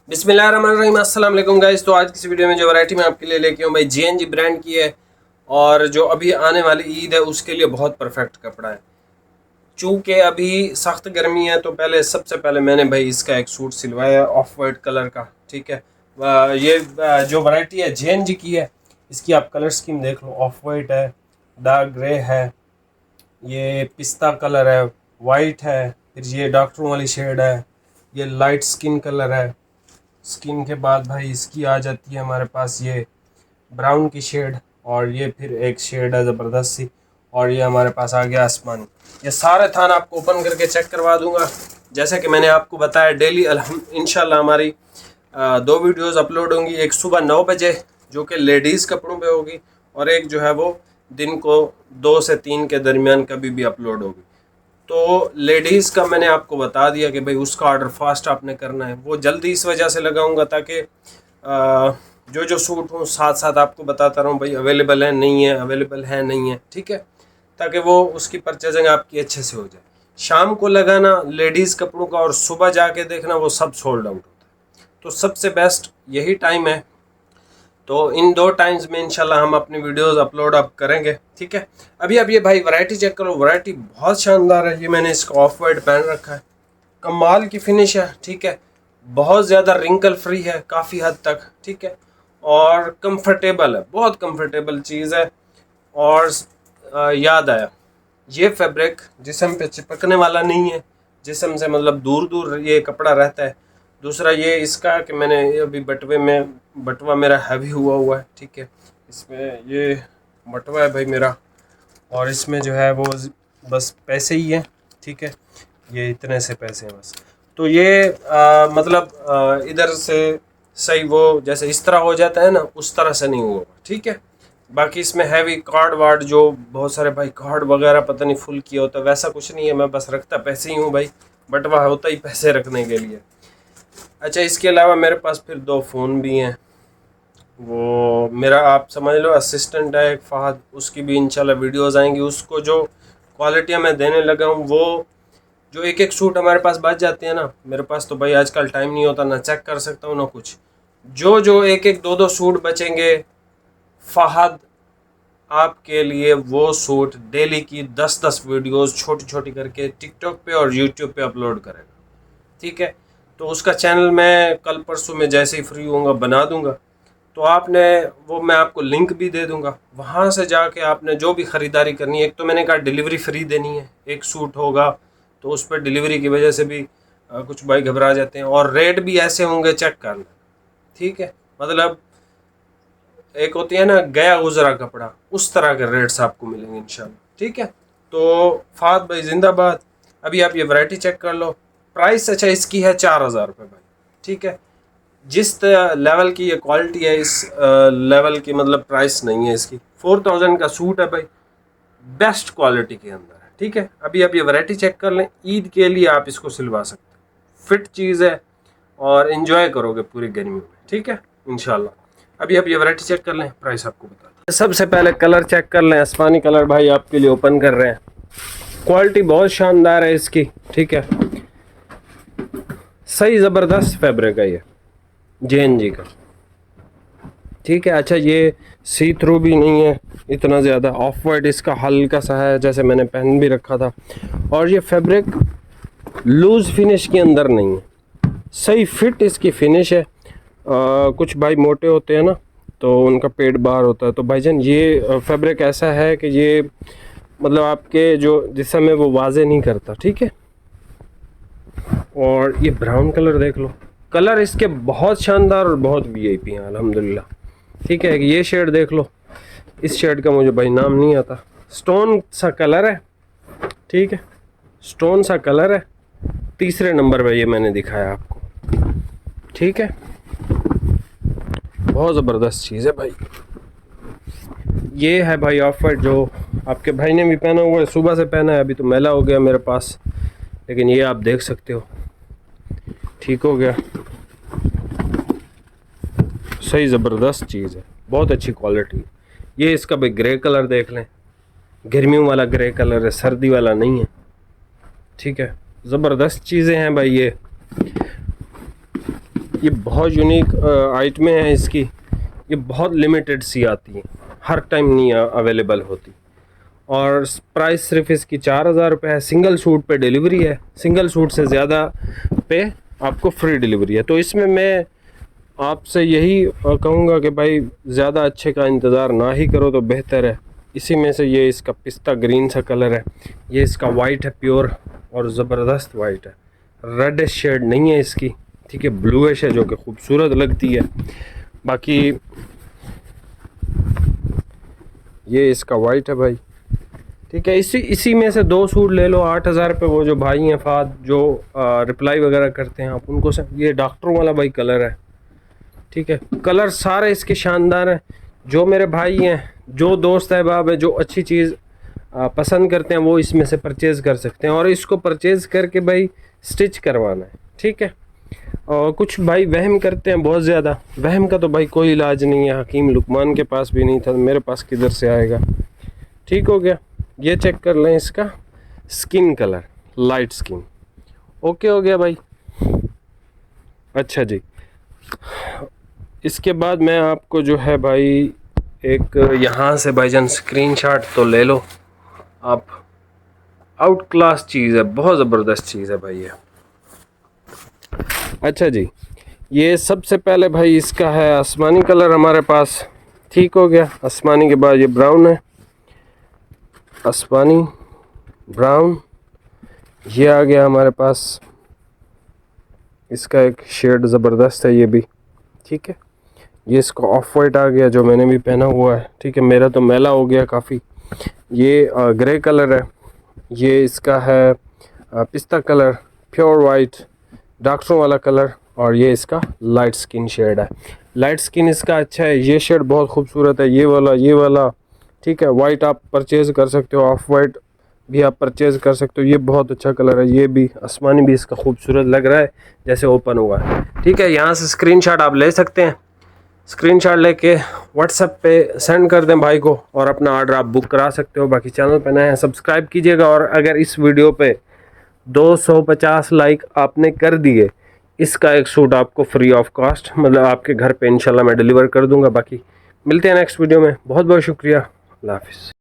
बिस्मिल्लाहिर्रहमानिर्रहीम, अस्सलाम वालेकुम गाइस। तो आज की वीडियो में जो वैरायटी मैं आपके लिए लेके आऊँ भाई जेएनजी ब्रांड की है और जो अभी आने वाली ईद है उसके लिए बहुत परफेक्ट कपड़ा है। चूँकि अभी सख्त गर्मी है तो सबसे पहले मैंने भाई इसका एक सूट सिलवाया है ऑफ वाइट कलर का। ठीक है, ये जो वैरायटी है जेएनजी की है, इसकी आप कलर स्कीम देख लो। ऑफ वाइट है, डार्क ग्रे है, ये पिस्ता कलर है, वाइट है, फिर ये डॉक्टरों वाली शेड है, ये लाइट स्किन कलर है। स्किन के बाद भाई इसकी आ जाती है हमारे पास ये ब्राउन की शेड, और ये फिर एक शेड है ज़बरदस्त सी, और ये हमारे पास आ गया आसमानी। ये सारे थान आपको ओपन करके चेक करवा दूंगा। जैसे कि मैंने आपको बताया डेली इंशाल्लाह हमारी 2 वीडियोस अपलोड होंगी, एक सुबह 9 बजे जो कि लेडीज़ कपड़ों पे होगी, और एक जो है वो दिन को 2 से 3 के दरमियान कभी भी अपलोड होगी। तो लेडीज़ का मैंने आपको बता दिया कि भाई उसका ऑर्डर फास्ट आपने करना है। वो जल्दी इस वजह से लगाऊंगा ताकि जो जो सूट हूँ साथ साथ आपको बताता रहूँ भाई अवेलेबल है नहीं है, अवेलेबल है नहीं है। ठीक है, ताकि वो उसकी परचेजिंग आपकी अच्छे से हो जाए। शाम को लगाना लेडीज़ कपड़ों का और सुबह जाके देखना वो सब सोल्ड आउट होता है। तो सबसे बेस्ट यही टाइम है। तो इन 2 टाइम्स में इंशाल्लाह हम अपनी वीडियोस अपलोड अप करेंगे। ठीक है, अभी अब ये भाई वैरायटी चेक करो, वैरायटी बहुत शानदार है। ये मैंने इसका ऑफ वाइट पहन रखा है, कमाल की फिनिश है। ठीक है, बहुत ज़्यादा रिंकल फ्री है काफ़ी हद तक। ठीक है, और कंफर्टेबल है, बहुत कंफर्टेबल चीज़ है। और याद आया, ये फैब्रिक जिस्म पे चिपकने वाला नहीं है, जिस्म से मतलब दूर दूर ये कपड़ा रहता है। दूसरा ये इसका कि मैंने अभी बटवा मेरा हैवी हुआ है। ठीक है, इसमें ये बटवा है भाई मेरा, और इसमें जो है वो बस पैसे ही हैं। ठीक है, ये इतने से पैसे हैं बस। तो ये मतलब इधर से सही वो जैसे इस तरह हो जाता है ना, उस तरह से नहीं हुआ। ठीक है, बाकी इसमें हैवी कार्ड वार्ड जो बहुत सारे भाई कार्ड वगैरह पता नहीं फुल किया होता, वैसा कुछ नहीं है। मैं बस रखता पैसे ही हूँ भाई, बटवा होता ही पैसे रखने के लिए। अच्छा, इसके अलावा मेरे पास फिर 2 फ़ोन भी हैं। वो मेरा आप समझ लो असिस्टेंट है एक फ़हद, उसकी भी इंशाल्लाह वीडियोस आएंगी। उसको जो क्वालिटियाँ मैं देने लगा हूँ, वो जो एक एक सूट हमारे पास बच जाते हैं ना, मेरे पास तो भाई आजकल टाइम नहीं होता, ना चेक कर सकता हूँ ना कुछ। जो जो एक एक 2 2 सूट बचेंगे, फ़हद आपके लिए वो सूट डेली की 10 10 वीडियोस छोटी छोटी करके टिकटॉक पे और यूट्यूब पे अपलोड करेगा। ठीक है, तो उसका चैनल मैं कल परसों में जैसे ही फ्री होऊंगा बना दूंगा। तो आपने वो मैं आपको लिंक भी दे दूंगा, वहाँ से जाके आपने जो भी ख़रीदारी करनी है। एक तो मैंने कहा डिलीवरी फ्री देनी है, एक सूट होगा तो उस पर डिलीवरी की वजह से भी कुछ भाई घबरा जाते हैं, और रेट भी ऐसे होंगे चेक करना। ठीक है, मतलब एक होती है ना गया गुजरा कपड़ा, उस तरह के रेट्स आपको मिलेंगे इंशाल्लाह। ठीक है, तो फात भाई जिंदाबाद। अभी आप ये वैरायटी चेक कर लो। प्राइस अच्छा इसकी है 4000 रुपये भाई। ठीक है, जिस लेवल की ये क्वालिटी है इस लेवल की मतलब प्राइस नहीं है इसकी। 4000 का सूट है भाई, बेस्ट क्वालिटी के अंदर है। ठीक है, अभी आप ये वैरायटी चेक कर लें, ईद के लिए आप इसको सिलवा सकते हैं। फिट चीज़ है और इन्जॉय करोगे पूरी गर्मी में। ठीक है इंशाल्लाह। अभी आप ये वैरायटी चेक कर लें, प्राइस आपको बता दें। सबसे पहले कलर चेक कर लें, आसमानी कलर भाई आपके लिए ओपन कर रहे हैं। क्वालिटी बहुत शानदार है इसकी। ठीक है, सही ज़बरदस्त फैब्रिक है ये जेएनजी का। ठीक है, अच्छा ये सी थ्रू भी नहीं है इतना ज़्यादा, ऑफ वाइट इसका हल्का सा है जैसे मैंने पहन भी रखा था। और ये फैब्रिक लूज़ फिनिश के अंदर नहीं है, सही फिट इसकी फिनिश है। कुछ भाई मोटे होते हैं ना तो उनका पेट बाहर होता है, तो भाईजान ये फैब्रिक ऐसा है कि ये मतलब आपके जो जिस्म है वो वाजे नहीं करता। ठीक है, और ये ब्राउन कलर देख लो, कलर इसके बहुत शानदार और बहुत वीआईपी हैं अल्हम्दुलिल्लाह। ठीक है, ये शेड देख लो, इस शेड का मुझे भाई नाम नहीं आता, स्टोन सा कलर है। ठीक है, स्टोन सा कलर है, तीसरे नंबर पे ये मैंने दिखाया आपको। ठीक है, बहुत ज़बरदस्त चीज़ है भाई। ये है भाई ऑफ वाइट, जो आपके भाई ने भी पहना हुआ है, सुबह से पहना है, अभी तो मैला हो गया मेरे पास, लेकिन ये आप देख सकते हो ठीक हो गया। सही ज़बरदस्त चीज़ है, बहुत अच्छी क्वालिटी। ये इसका भाई ग्रे कलर देख लें, गर्मियों वाला ग्रे कलर है, सर्दी वाला नहीं है। ठीक है, ज़बरदस्त चीज़ें हैं भाई ये। ये बहुत यूनिक आइटमें हैं इसकी, ये बहुत लिमिटेड सी आती हैं, हर टाइम नहीं अवेलेबल होती। और प्राइस सिर्फ इसकी 4,000 रुपये है। सिंगल सूट पे डिलीवरी है, सिंगल सूट से ज़्यादा पे आपको फ्री डिलीवरी है। तो इसमें मैं आपसे यही कहूँगा कि भाई ज़्यादा अच्छे का इंतज़ार ना ही करो तो बेहतर है। इसी में से ये इसका पिस्ता ग्रीन सा कलर है, ये इसका वाइट है प्योर और ज़बरदस्त वाइट है, रेड शेड नहीं है इसकी, ठीक है, ब्लूइश है जो कि खूबसूरत लगती है। बाकी ये इसका वाइट है भाई, ठीक है। इसी में से 2 सूट ले लो 8,000 रुपये। वो जो भाई हैं फाद जो रिप्लाई वगैरह करते हैं आप उनको से, ये डॉक्टरों वाला भाई कलर है, ठीक है। कलर सारे इसके शानदार हैं। जो मेरे भाई हैं, जो दोस्त अहबाब है, जो अच्छी चीज़ पसंद करते हैं वो इसमें से परचेज़ कर सकते हैं और इसको परचेज़ करके भाई स्टिच करवाना है, ठीक है। और कुछ भाई वहम करते हैं बहुत ज़्यादा, वहम का तो भाई कोई इलाज नहीं है। हकीम लुकमान के पास भी नहीं था, मेरे पास किधर से आएगा। ठीक हो गया, ये चेक कर लें इसका skin colour, light skin, okay हो गया भाई। अच्छा जी, इसके बाद मैं आपको जो है भाई एक यहाँ से भाईजान स्क्रीनशॉट तो ले लो आप, आउट क्लास चीज़ है, बहुत ज़बरदस्त चीज़ है भाई ये। अच्छा जी, ये सबसे पहले भाई इसका है आसमानी कलर हमारे पास, ठीक हो गया। आसमानी के बाद ये ब्राउन है, आसमानी ब्राउन, ये आ गया हमारे पास, इसका एक शेड ज़बरदस्त है ये भी, ठीक है। ये इसका ऑफ वाइट आ गया जो मैंने भी पहना हुआ है, ठीक है, मेरा तो मैला हो गया काफ़ी। ये ग्रे कलर है, ये इसका है पिस्ता कलर, प्योर वाइट, डॉक्टरों वाला कलर, और ये इसका लाइट स्किन शेड है। लाइट स्किन इसका अच्छा है, ये शेड बहुत खूबसूरत है, ये वाला, ठीक है। वाइट आप परचेज़ कर सकते हो, ऑफ वाइट भी आप परचेज़ कर सकते हो, ये बहुत अच्छा कलर है। ये भी आसमानी भी इसका खूबसूरत लग रहा है जैसे ओपन हुआ है, ठीक है। यहाँ से स्क्रीनशॉट आप ले सकते हैं, स्क्रीनशॉट लेके व्हाट्सएप पे सेंड कर दें भाई को और अपना ऑर्डर आप बुक करा सकते हो। बाकी चैनल पे नए हैं सब्सक्राइब कीजिएगा, और अगर इस वीडियो पे 250 लाइक आपने कर दिए, इसका एक सूट आपको फ्री ऑफ कॉस्ट मतलब आपके घर पे इंशाल्लाह मैं डिलीवर कर दूंगा। बाकी मिलते हैं नेक्स्ट वीडियो में, बहुत बहुत शुक्रिया, अल्लाह हाफिज़।